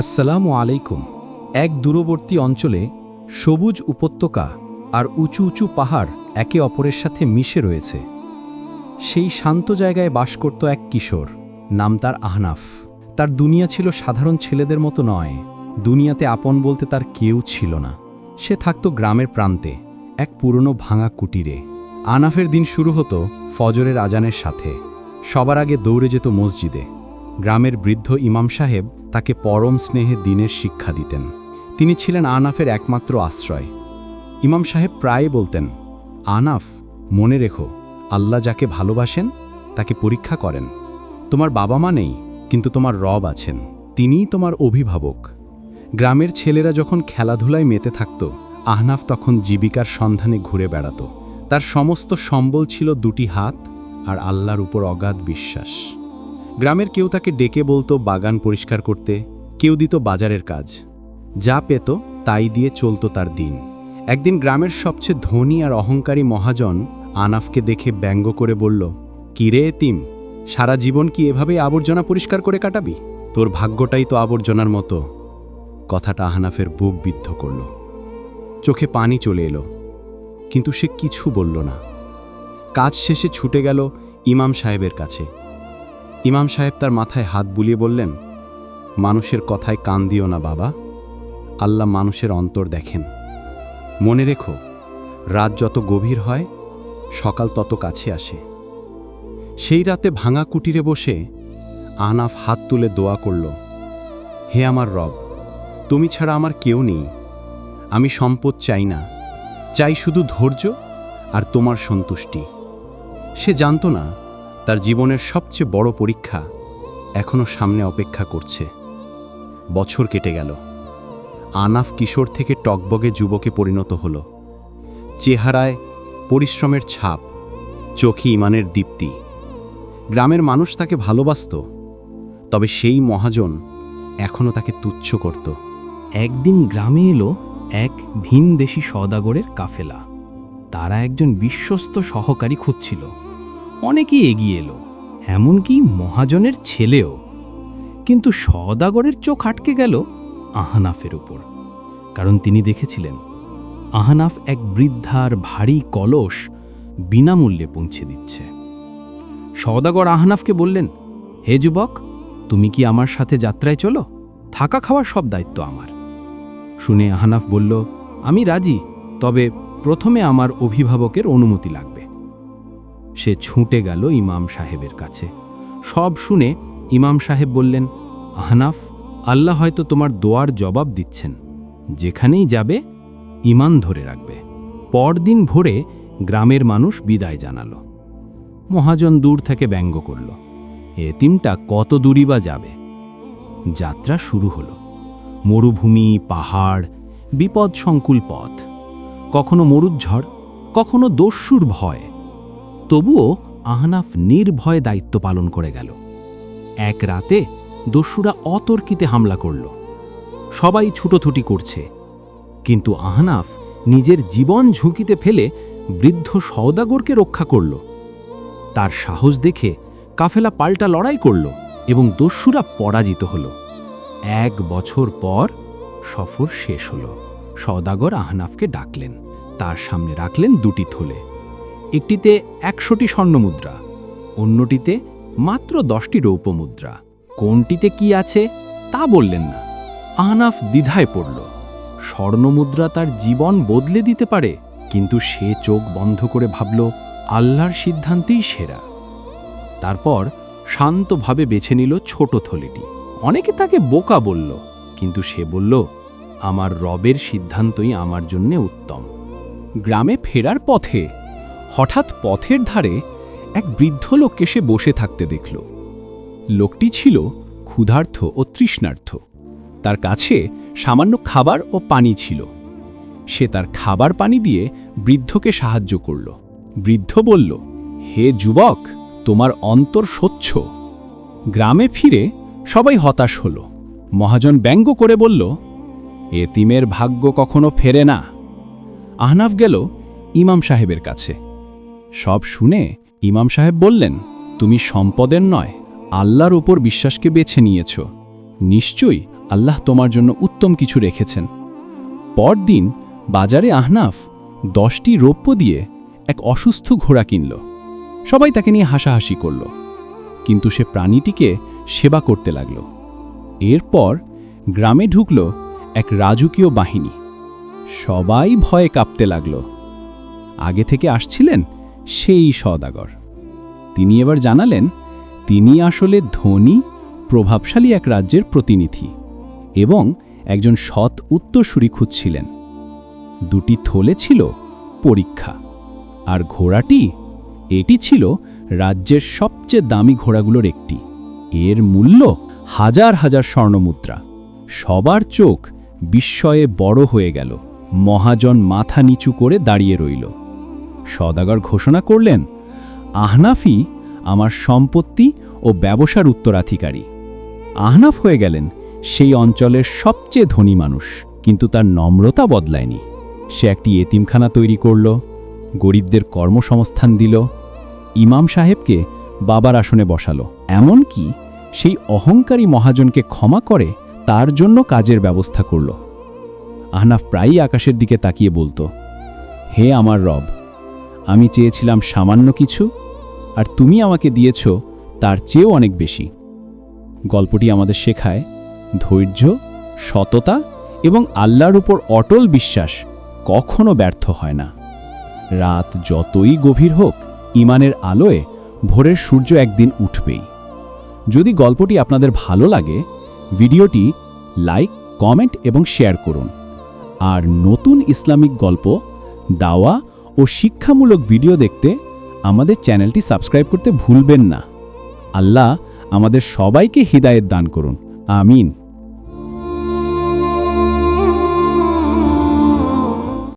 আসসালামু আলাইকুম। এক দূরবর্তী অঞ্চলে সবুজ উপত্যকা আর উঁচু উঁচু পাহাড় একে অপরের সাথে মিশে রয়েছে। সেই শান্ত জায়গায় বাস করত এক কিশোর, নাম তার আহনাফ। তার দুনিয়া ছিল সাধারণ ছেলেদের মতো নয়। দুনিয়াতে আপন বলতে তার কেউ ছিল না। সে থাকত গ্রামের প্রান্তে, এক পুরনো ভাঙা কুটিরে। আহনাফের দিন শুরু হতো ফজরের আজানের সাথে। সবার আগে দৌড়ে যেত মসজিদে। গ্রামের বৃদ্ধ ইমাম সাহেব তাকে পরম স্নেহে দিনের শিক্ষা দিতেন। তিনি ছিলেন আহনাফের একমাত্র আশ্রয়। ইমাম সাহেব প্রায় বলতেন, আহনাফ, মনে রেখো, আল্লাহ যাকে ভালোবাসেন তাকে পরীক্ষা করেন। তোমার বাবা মা নেই, কিন্তু তোমার রব আছেন, তিনিই তোমার অভিভাবক। গ্রামের ছেলেরা যখন খেলাধুলায় মেতে থাকত, আহনাফ তখন জীবিকার সন্ধানে ঘুরে বেড়াত। তার সমস্ত সম্বল ছিল দুটি হাত আর আল্লাহর উপর অগাধ বিশ্বাস। গ্রামের কেউ তাকে ডেকে বলতো বাগান পরিষ্কার করতে, কেউ দিত বাজারের কাজ। যা পেত তাই দিয়ে চলত তার দিন। একদিন গ্রামের সবচেয়ে ধনী আর অহংকারী মহাজন আহনাফকে দেখে ব্যঙ্গ করে বলল, কি রে এতিম, সারা জীবন কি এভাবেই আবর্জনা পরিষ্কার করে কাটাবি? তোর ভাগ্যটাই তো আবর্জনার মতো। কথাটা আহনাফের বুক বিদ্ধ করল। চোখে পানি চলে এলো, কিন্তু সে কিছু বলল না। কাজ শেষে ছুটে গেল ইমাম সাহেবের কাছে। ইমাম সাহেব তার মাথায় হাত বুলিয়ে বললেন, মানুষের কথায় কান দিও না বাবা, আল্লাহ মানুষের অন্তর দেখেন। মনে রেখো, রাত যত গভীর হয় সকাল তত কাছে আসে। সেই রাতে ভাঙা কুটিরে বসে আহনাফ হাত তুলে দোয়া করল, হে আমার রব, তুমি ছাড়া আমার কেউ নেই। আমি সম্পদ চাই না, চাই শুধু ধৈর্য আর তোমার সন্তুষ্টি। সে জানত না তার জীবনের সবচেয়ে বড় পরীক্ষা এখনো সামনে অপেক্ষা করছে। বছর কেটে গেল। আহনাফ কিশোর থেকে টকবগে যুবকে পরিণত হল। চেহারায় পরিশ্রমের ছাপ, চোখে ঈমানের দীপ্তি। গ্রামের মানুষ তাকে ভালোবাসত, তবে সেই মহাজন এখনো তাকে তুচ্ছ করত। একদিন গ্রামে এলো এক ভিনদেশী সওদাগরের কাফেলা। তারা একজন বিশ্বস্ত সহকারী খুঁজছিল। অনেকেই এগিয়ে এলো, এমনকি মহাজনের ছেলেও। কিন্তু সওদাগরের চোখ আটকে গেল আহনাফের উপর, কারণ তিনি দেখেছিলেন আহনাফ এক বৃদ্ধার ভারী কলস বিনামূল্যে পৌঁছে দিচ্ছে। সওদাগর আহনাফকে বললেন, হে যুবক, তুমি কি আমার সাথে যাত্রায় চলো? থাকা খাওয়ার সব দায়িত্ব আমার। শুনে আহনাফ বলল, আমি রাজি, তবে প্রথমে আমার অভিভাবকের অনুমতি লাগবে। সে ছুটে গেল ইমাম সাহেবের কাছে। সব শুনে ইমাম সাহেব বললেন, আহনাফ, আল্লাহ হয়তো তোমার দোয়ার জবাব দিচ্ছেন। যেখানেই যাবে ঈমান ধরে রাখবে। পরদিন ভোরে গ্রামের মানুষ বিদায় জানালো। মহাজন দূর থেকে ব্যঙ্গ করল, এতিমটা কত দূরই বা যাবে। যাত্রা শুরু হলো। মরুভূমি, পাহাড়, বিপদসংকুল পথ, কখনো মরুজ্ঝড়, কখনো দস্যুর ভয়। তবুও আহনাফ নির্ভয়ে দায়িত্ব পালন করে গেল। এক রাতে দস্যুরা অতর্কিতে হামলা করল। সবাই ছুটোছুটি করছে, কিন্তু আহনাফ নিজের জীবন ঝুঁকিতে ফেলে বৃদ্ধ সওদাগরকে রক্ষা করল। তার সাহস দেখে কাফেলা পাল্টা লড়াই করল এবং দস্যুরা পরাজিত হল। 1 বছর পর সফর শেষ হল। সওদাগর আহনাফকে ডাকলেন। তার সামনে রাখলেন 2টি থলে। একটিতে 100টি স্বর্ণমুদ্রা, অন্যটিতে মাত্র 10টি রৌপ্য মুদ্রা। কোনটিতে কি আছে তা বললেন না। আহনাফ দ্বিধায় পড়ল। স্বর্ণমুদ্রা তার জীবন বদলে দিতে পারে, কিন্তু সে চোখ বন্ধ করে ভাবল, আল্লাহর সিদ্ধান্তেই সেরা। তারপর শান্তভাবে বেছে নিল ছোট থলেটি। অনেকে তাকে বোকা বলল, কিন্তু সে বলল, আমার রবের সিদ্ধান্তই আমার জন্যে উত্তম। গ্রামে ফেরার পথে হঠাৎ পথের ধারে এক বৃদ্ধ লোককে সে বসে থাকতে দেখল। লোকটি ছিল ক্ষুধার্ত ও তৃষ্ণার্ত। তার কাছে সামান্য খাবার ও পানি ছিল। সে তার খাবার পানি দিয়ে বৃদ্ধকে সাহায্য করল। বৃদ্ধ বলল, হে যুবক, তোমার অন্তর স্বচ্ছ। গ্রামে ফিরে সবাই হতাশ হল। মহাজন ব্যঙ্গ করে বলল, এতিমের ভাগ্য কখনো ফেরে না। আহনাফ গেল ইমাম সাহেবের কাছে। সব শুনে ইমাম সাহেব বললেন, তুমি সম্পদের নয়, আল্লাহর উপর বিশ্বাসকে বেছে নিয়েছ। নিশ্চয়ই আল্লাহ তোমার জন্য উত্তম কিছু রেখেছেন। পরদিন বাজারে আহনাফ 10টি রৌপ্য দিয়ে এক অসুস্থ ঘোড়া কিনল। সবাই তাকে নিয়ে হাসাহাসি করল, কিন্তু সে প্রাণীটিকে সেবা করতে লাগল। এরপর গ্রামে ঢুকল এক রাজকীয় বাহিনী। সবাই ভয়ে কাঁপতে লাগল। আগে থেকে আসছিলেন সেই সওদাগর। তিনি এবার জানালেন তিনি আসলে ধনী, প্রভাবশালী এক রাজ্যের প্রতিনিধি এবং একজন সৎ উত্তরসূরি খুঁজছিলেন। 2টি থলে ছিল পরীক্ষা, আর ঘোড়াটি, এটি ছিল রাজ্যের সবচেয়ে দামি ঘোড়াগুলোর একটি। এর মূল্য হাজার হাজার স্বর্ণমুদ্রা। সবার চোখ বিস্ময়ে বড় হয়ে গেল। মহাজন মাথা নিচু করে দাঁড়িয়ে রইল। সওদাগর ঘোষণা করলেন, আহনাফই আমার সম্পত্তি ও ব্যবসার উত্তরাধিকারী। আহনাফ হয়ে গেলেন সেই অঞ্চলের সবচেয়ে ধনী মানুষ। কিন্তু তার নম্রতা বদলায়নি। সে একটি এতিমখানা তৈরি করল, গরিবদের কর্মসংস্থান দিল, ইমাম সাহেবকে বাবার আসনে বসালো, এমনকি সেই অহংকারী মহাজনকে ক্ষমা করে তার জন্য কাজের ব্যবস্থা করল। আহনাফ প্রায়ই আকাশের দিকে তাকিয়ে বলতো, হে আমার রব, আমি চেয়েছিলাম সামান্য কিছু, আর তুমি আমাকে দিয়েছ তার চেয়েও অনেক বেশি। গল্পটি আমাদের শেখায় ধৈর্য, সততা এবং আল্লাহর উপর অটল বিশ্বাস কখনো ব্যর্থ হয় না। রাত যতই গভীর হোক, ঈমানের আলোয় ভোরের সূর্য একদিন উঠবেই। যদি গল্পটি আপনাদের ভালো লাগে, ভিডিওটি লাইক, কমেন্ট এবং শেয়ার করুন। আর নতুন ইসলামিক গল্প, দাওয়া ও শিক্ষামূলক ভিডিও দেখতে আমাদের চ্যানেলটি সাবস্ক্রাইব করতে ভুলবেন না। আল্লাহ আমাদের সবাইকে হিদায়েত দান করুন। আমিন।